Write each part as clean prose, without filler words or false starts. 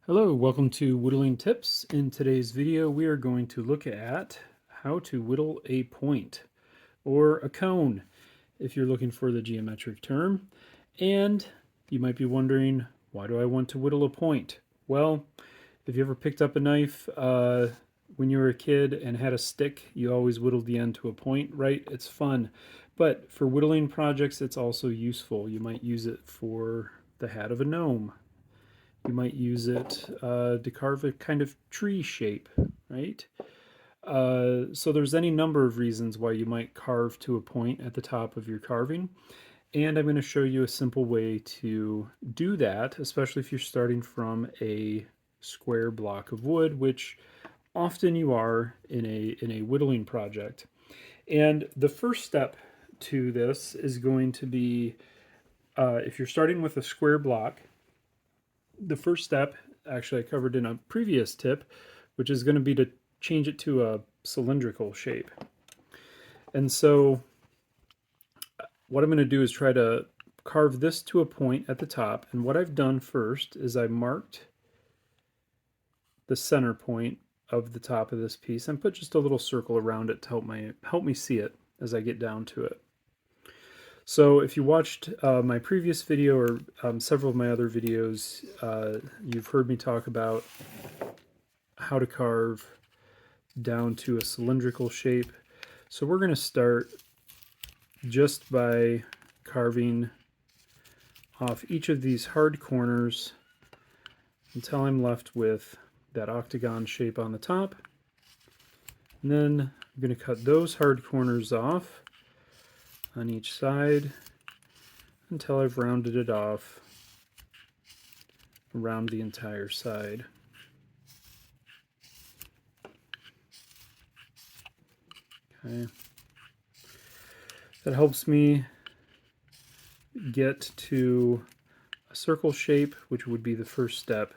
Hello, welcome to Whittling Tips. In today's video, we are going to look at how to whittle a point or a cone if you're looking for the geometric term. And you might be wondering, why do I want to whittle a point? Well, if you ever picked up a knife when you were a kid and had a stick, you always whittled the end to a point, right? It's fun. But for whittling projects, it's also useful. You might use it for the hat of a gnome. You might use it to carve a kind of tree shape, right? So there's any number of reasons why you might carve to a point at the top of your carving. And I'm going to show you a simple way to do that, especially if you're starting from a square block of wood, which often you are in a whittling project. And the first step to this is going to be, if you're starting with a square block, the first step, actually I covered in a previous tip, which is going to be to change it to a cylindrical shape. And so what I'm going to do is try to carve this to a point at the top. And what I've done first is I marked the center point of the top of this piece and put just a little circle around it to help me see it as I get down to it. So if you watched my previous video or several of my other videos, you've heard me talk about how to carve down to a cylindrical shape. So we're going to start just by carving off each of these hard corners until I'm left with that octagon shape on the top. And then I'm going to cut those hard corners off on each side until I've rounded it off around the entire side. Okay. That helps me get to a circle shape, which would be the first step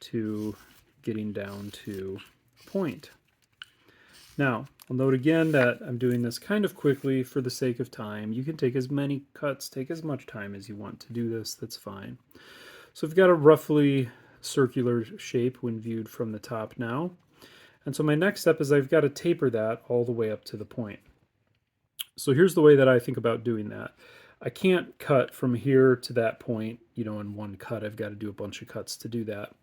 to getting down to a point. Now, I'll note again that I'm doing this kind of quickly for the sake of time. You can take as many cuts, take as much time as you want to do this, that's fine. So I've got a roughly circular shape when viewed from the top now. And so my next step is I've got to taper that all the way up to the point. So here's the way that I think about doing that. I can't cut from here to that point, in one cut. I've got to do a bunch of cuts to do that.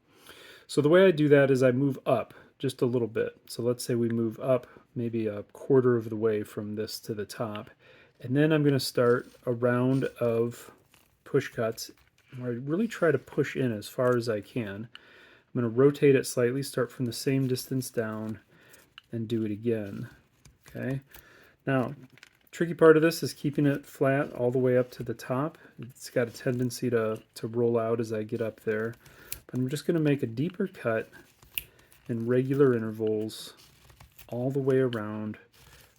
So the way I do that is I move up just a little bit. So let's say we move up maybe a quarter of the way from this to the top. And then I'm going to start a round of push cuts where I really try to push in as far as I can. I'm going to rotate it slightly, start from the same distance down, and do it again. Okay. Now, tricky part of this is keeping it flat all the way up to the top. It's got a tendency to roll out as I get up there. But I'm just going to make a deeper cut in regular intervals all the way around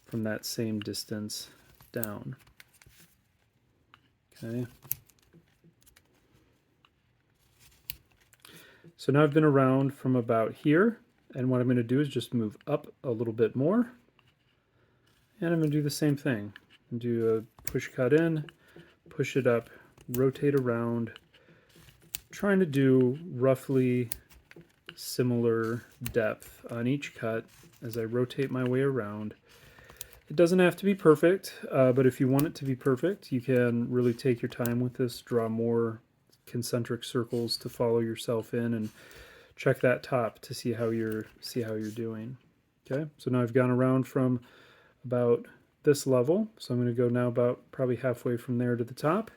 from that same distance down. Okay. So now I've been around from about here, and what I'm going to do is just move up a little bit more, and I'm going to do the same thing. And do a push cut in, push it up, rotate around, trying to do roughly similar depth on each cut as I rotate my way around. It doesn't have to be perfect, but if you want it to be perfect, you can really take your time with this, draw more concentric circles to follow yourself in, and check that top to see how you're doing. Okay, so now I've gone around from about this level, so I'm going to go now about probably halfway from there to the top,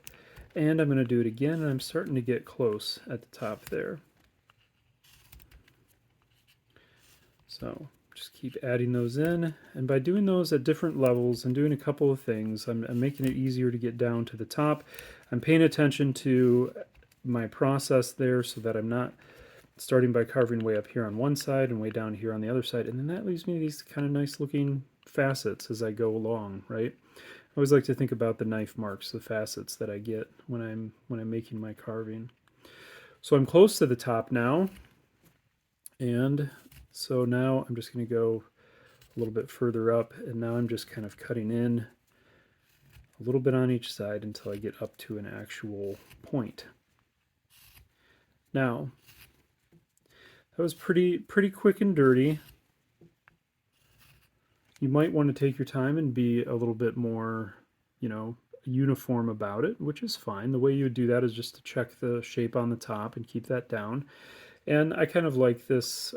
and I'm going to do it again, and I'm starting to get close at the top there. So just keep adding those in, and by doing those at different levels and doing a couple of things, I'm making it easier to get down to the top. I'm paying attention to my process there so that I'm not starting by carving way up here on one side and way down here on the other side, and then that leaves me these kind of nice looking facets as I go along, right? I always like to think about the knife marks, the facets that I get when I'm making my carving. So I'm close to the top now, and so now I'm just going to go a little bit further up, and now I'm just kind of cutting in a little bit on each side until I get up to an actual point. Now, That was pretty quick and dirty. You might want to take your time and be a little bit more, you know, uniform about it, which is fine. The way you would do that is just to check the shape on the top and keep that down. And I kind of like this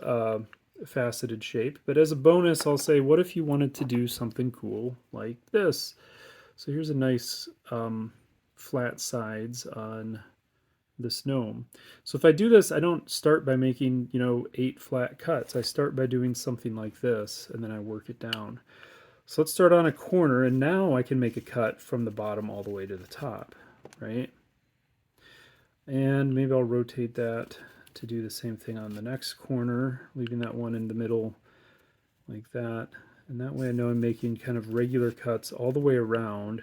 faceted shape. But as a bonus, I'll say, what if you wanted to do something cool like this? So here's a nice flat sides on this gnome. So if I do this, I don't start by making, 8 flat cuts. I start by doing something like this, and then I work it down. So let's start on a corner, and now I can make a cut from the bottom all the way to the top, right? And maybe I'll rotate that to do the same thing on the next corner, leaving that one in the middle like that. And that way I know I'm making kind of regular cuts all the way around,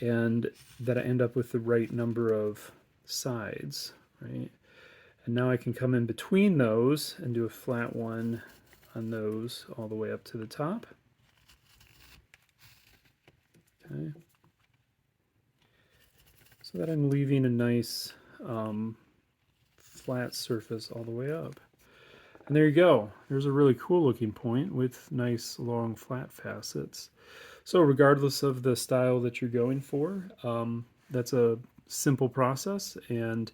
and that I end up with the right number of sides, right? And now I can come in between those and do a flat one on those all the way up to the top. Okay. So that I'm leaving a nice flat surface all the way up. And there you go. There's a really cool looking point with nice long flat facets. So regardless of the style that you're going for, that's a simple process, and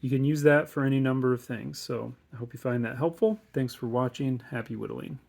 you can use that for any number of things. So I hope you find that helpful. Thanks for watching. Happy whittling.